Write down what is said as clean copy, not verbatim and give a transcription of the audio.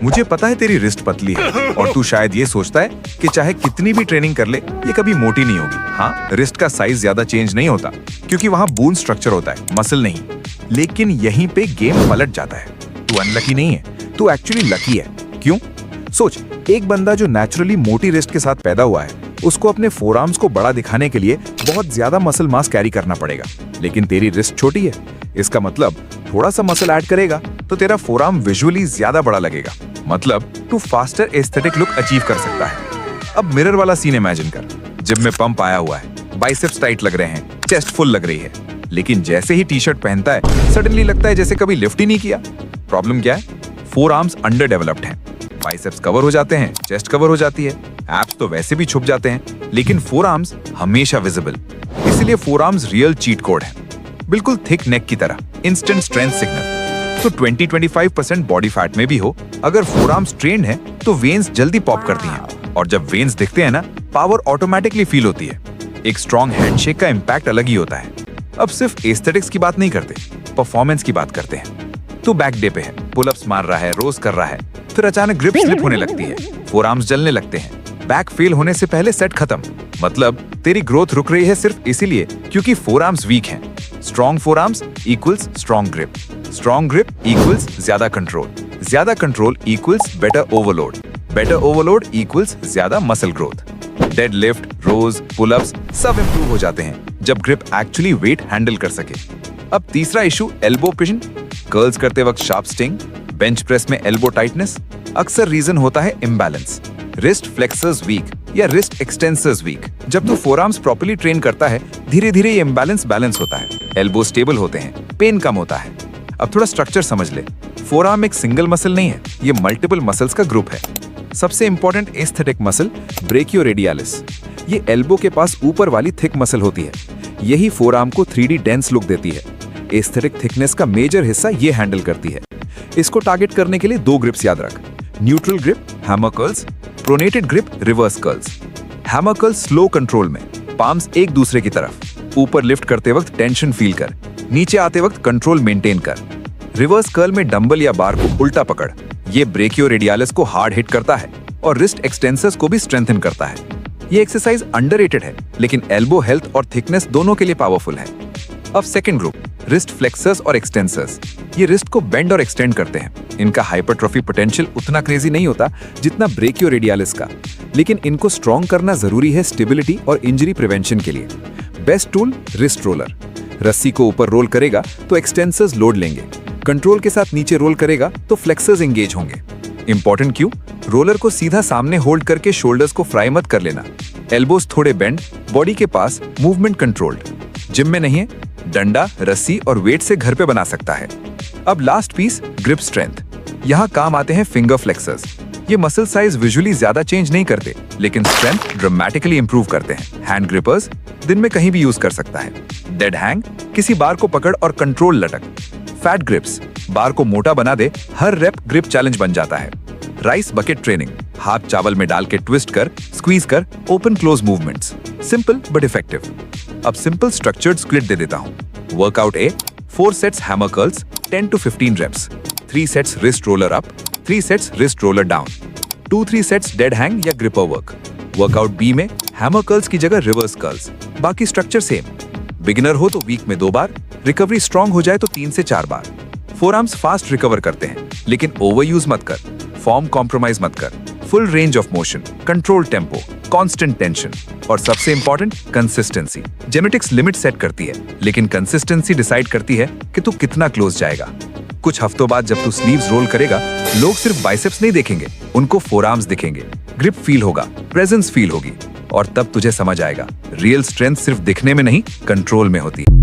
मुझे पता है तेरी रिस्ट पतली है और तू शायद ये सोचता है कि चाहे कितनी भी ट्रेनिंग कर ले ये कभी मोटी नहीं होगी। हाँ, रिस्ट का साइज ज्यादा चेंज नहीं होता क्योंकि वहाँ बोन स्ट्रक्चर होता है, मसल नहीं। लेकिन यहीं पे गेम पलट जाता है। तू अनलकी नहीं है, तू एक्चुअली लकी है। क्यों? सोच, एक बंदा जो नेचुरली मोटी रिस्ट के साथ पैदा हुआ है, उसको अपने फोरआर्म्स को बड़ा दिखाने के लिए बहुत ज्यादा मसल मास कैरी करना पड़ेगा। लेकिन तेरी रिस्ट छोटी है, इसका मतलब थोड़ा सा मसल ऐड करेगा तो तेरा फोरआर्म विजुअली ज्यादा बड़ा लगेगा। मतलब तू फास्टर एस्थेटिक लुक अचीव कर सकता है। अब मिरर वाला सीन इमेजिन कर। जिम में पंप आया हुआ है, बाइसेप्स टाइट लग रहे हैं, चेस्ट फुल लग रही है, लेकिन जैसे ही टी शर्ट पहनता है सडनली लगता है जैसे कभी लिफ्ट ही नहीं किया। प्रॉब्लम क्या है? फोरआर्म्स अंडर डेवलप्ड हैं। बाइसेप्स कवर हो जाते हैं, चेस्ट कवर हो जाती है, एब्स तो वैसे भी छुप जाते हैं, लेकिन फोरआर्म्स हमेशा विजिबल। इसीलिए फोरआर्म्स रियल चीट कोड है, बिल्कुल थिक नेक की तरह, इंस्टेंट स्ट्रेंथ सिग्नल। तो 20-25% बॉडी फैट में भी हो, अगर फोरआर्म्स ट्रेन्ड है तो वेन्स जल्दी पॉप करती हैं, और जब वेन्स दिखते हैं ना, पावर ऑटोमेटिकली फील होती है। एक स्ट्रॉन्ग हैंडशेक का इम्पैक्ट अलग ही होता है। अब सिर्फ एस्थेटिक्स की बात नहीं करते, परफॉर्मेंस की बात करते हैं। तो बैक डे पे है, पुलअप्स मार रहा है, रोज कर रहा है, फिर अचानक ग्रिप स्लिप होने लगती है, फोरआर्म्स जलने लगते हैं, बैक फेल होने से पहले सेट खत्म। मतलब तेरी ग्रोथ रुक रही है सिर्फ इसीलिए क्योंकि फोरआर्म्स वीक हैं। Strong forearms equals strong grip, strong grip equals ज्यादा control equals better overload equals ज्यादा muscle growth. Dead lift, rows, pullups सब इंप्रूव हो जाते हैं जब ग्रिप एक्चुअली वेट हैंडल कर सके। अब तीसरा इशू, एल्बो पिजन, कर्ल्स करते वक्त शार्प स्टिंग, बेंच प्रेस में एल्बो टाइटनेस। अक्सर रीजन होता है इम्बैलेंस, रिस्ट फ्लेक्सर्स वीक या रिस्ट एक्सटेंसर्स वीक। जब तू फोरआर्म्स प्रॉपर्ली ट्रेन करता है, धीरे धीरे ये इम्बैलेंस बैलेंस होता है, एल्बो स्टेबल होते हैं, पेन कम होता है। अब थोड़ा स्ट्रक्चर समझ ले। फोरआर्म एक सिंगल मसल नहीं है, ये मल्टीपल मसल्स का ग्रुप है। सबसे इंपॉर्टेंट एस्थेटिक मसल ब्रेकियोरेडियालिस, ये एल्बो के पास ऊपर वाली थिक मसल होती है। यही फोरआर्म को 3D डेंस लुक देती है। एस्थेटिक थिकनेस का मेजर हिस्सा ये हैंडल करती है। इसको टारगेट करने के लिए 2 ग्रिप्स याद रख, neutral grip hammer curls, pronated grip reverse curls. Hammer curls slow control में, पाम्स एक दूसरे की तरफ, ऊपर लिफ्ट करते वक्त टेंशन फील कर, नीचे आते वक्त कंट्रोल मेंटेन कर। रिवर्स कर्ल में डंबल या बार को उल्टा पकड़, ये ब्रेकियोरेडियालिस को हार्ड हिट करता है और रिस्ट एक्सटेंसर्स को भी स्ट्रेंथन करता है। ये एक्सरसाइज अंडररेटेड है, लेकिन एल्बो हेल्थ और थिकनेस दोनों के लिए पावरफुल है। अब सेकंड ग्रुप, रिस्ट फ्लेक्सर्स और एक्सटेंसर्स, ये रिस्ट को बेंड और एक्सटेंड करते हैं। इनका हाइपरट्रॉफी पोटेंशियल उतना क्रेजी नहीं होता जितना ब्रेकियोरेडियालिस का, लेकिन इनको स्ट्रॉन्ग करना जरूरी है स्टेबिलिटी और इंजरी प्रिवेंशन के लिए। Best tool, wrist roller. रस्सी को ऊपर रोल करेगा तो एक्सटेंसर्स लोड लेंगे, कंट्रोल के साथ नीचे रोल करेगा तो फ्लेक्सर्स एंगेज होंगे। इंपॉर्टेंट क्यों? रोलर को सीधा सामने होल्ड करके शोल्डर्स को फ्राई मत कर लेना। एल्बोस थोड़े बेंड, बॉडी के पास मूवमेंट कंट्रोल्ड। जिम में नहीं है, डंडा, रस्सी और वेट से घर पे बना सकता है। अब लास्ट पीस, ग्रिप स्ट्रेंथ। यहाँ काम आते हैं फिंगर फ्लेक्सर्स। ये मसल साइज विजुअली ज्यादा चेंज नहीं करते, लेकिन स्ट्रेंथ ड्रामेटिकली इंप्रूव करते हैं। हैंड ग्रिपर्स दिन में कहीं भी यूज कर सकता है। डेड हैंग, किसी बार को पकड़ और कंट्रोल लटक। फैट ग्रिप्स, बार को मोटा बना दे, हर रेप ग्रिप चैलेंज बन जाता है। राइस बकेट ट्रेनिंग, हाथ चावल में डाल के ट्विस्ट कर, स्क्वीज कर, open close movements. Simple but effective. अब सिंपल स्ट्रक्चर्ड स्प्लिट दे देता हूँ। Workout A, 4 sets hammer curls, 10 to 15 reps, 3 sets wrist roller up, 3 sets wrist roller down, 2-3 sets dead hang या gripper work। वर्कआउट बी में hammer curls की जगह reverse curls, बाकी structure same. Beginner हो तो week में 2 बार, रिकवरी स्ट्रॉन्ग हो जाए तो 3 से 4 बार। फोरआर्म्स फास्ट रिकवर करते हैं, लेकिन ओवरयूज मत कर, फॉर्म कॉम्प्रोमाइज मत कर। Full range of motion, control tempo, constant tension और सबसे important consistency. Genetics limit set करती है, लेकिन कंसिस्टेंसी डिसाइड करती है कि तू कितना क्लोज जाएगा। कुछ हफ्तों बाद जब तू स्लीव्स रोल करेगा, लोग सिर्फ बाइसेप्स नहीं देखेंगे, उनको फोरआर्म्स दिखेंगे, ग्रिप फील होगा, प्रेजेंस फील होगी, और तब तुझे समझ आएगा रियल स्ट्रेंथ सिर्फ दिखने में नहीं, कंट्रोल में होती है।